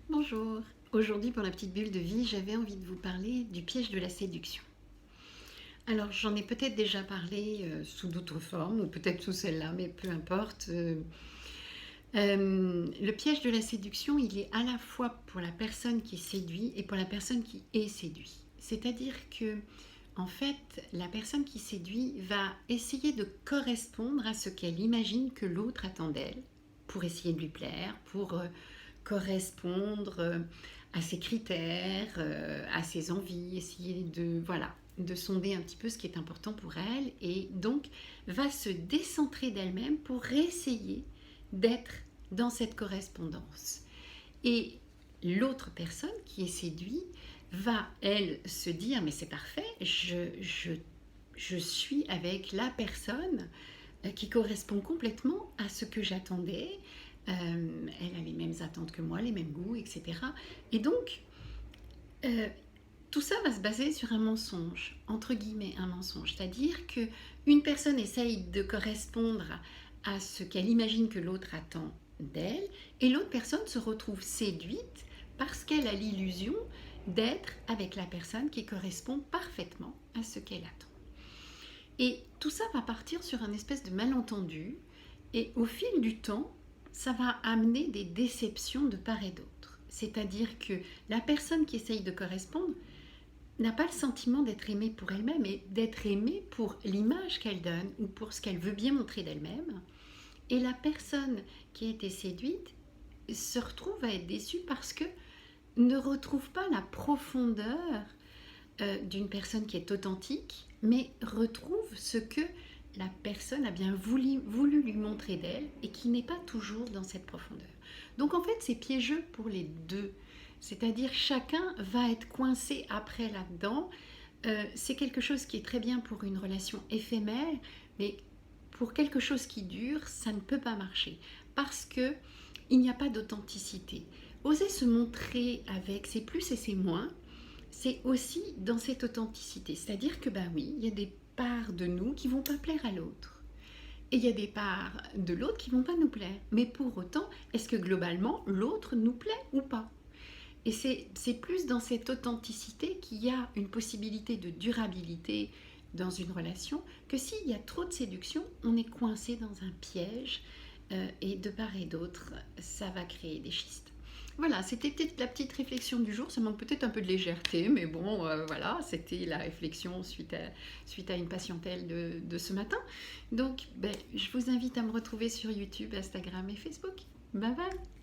Bonjour, aujourd'hui pour la petite bulle de vie, j'avais envie de vous parler du piège de la séduction. Alors j'en ai peut-être déjà parlé sous d'autres formes, ou peut-être sous celle-là, mais peu importe. Le piège de la séduction, il est à la fois pour la personne qui séduit et pour la personne qui est séduite. C'est-à-dire que, en fait, la personne qui séduit va essayer de correspondre à ce qu'elle imagine que l'autre attend d'elle, pour essayer de lui plaire, pour correspondre à ses critères, à ses envies, essayer de, voilà, de sonder un petit peu ce qui est important pour elle, et donc va se décentrer d'elle-même pour essayer d'être dans cette correspondance. Et l'autre personne qui est séduite va, elle, se dire mais c'est parfait, je suis avec la personne qui correspond complètement à ce que j'attendais. Elle a les mêmes attentes que moi, les mêmes goûts, etc. Et donc, euh, tout ça va se baser sur un mensonge, entre guillemets un mensonge. C'est-à-dire qu'une personne essaye de correspondre à ce qu'elle imagine que l'autre attend d'elle, et l'autre personne se retrouve séduite parce qu'elle a l'illusion d'être avec la personne qui correspond parfaitement à ce qu'elle attend. Et tout ça va partir sur un espèce de malentendu, et au fil du temps, ça va amener des déceptions de part et d'autre. C'est-à-dire que la personne qui essaye de correspondre n'a pas le sentiment d'être aimée pour elle-même, mais d'être aimée pour l'image qu'elle donne ou pour ce qu'elle veut bien montrer d'elle-même. Et la personne qui a été séduite se retrouve à être déçue parce que ne retrouve pas la profondeur d'une personne qui est authentique, mais retrouve ce que la personne a bien voulu lui montrer d'elle et qui n'est pas toujours dans cette profondeur. Donc en fait, c'est piégeux pour les deux. C'est-à-dire chacun va être coincé après là-dedans. C'est quelque chose qui est très bien pour une relation éphémère, mais pour quelque chose qui dure, ça ne peut pas marcher parce que il n'y a pas d'authenticité. Oser se montrer avec ses plus et ses moins, c'est aussi dans cette authenticité. C'est-à-dire que, ben oui, il y a des parts de nous qui vont pas plaire à l'autre. Et il y a des parts de l'autre qui vont pas nous plaire. Mais pour autant, est-ce que globalement, l'autre nous plaît ou pas? Et c'est plus dans cette authenticité qu'il y a une possibilité de durabilité dans une relation que s'il y a trop de séduction, on est coincé dans un piège et de part et d'autre, ça va créer des schistes. Voilà, c'était peut-être la petite réflexion du jour, ça manque peut-être un peu de légèreté, mais bon, voilà, c'était la réflexion suite à une patientèle de ce matin. Donc, ben, je vous invite à me retrouver sur YouTube, Instagram et Facebook. Bye bye!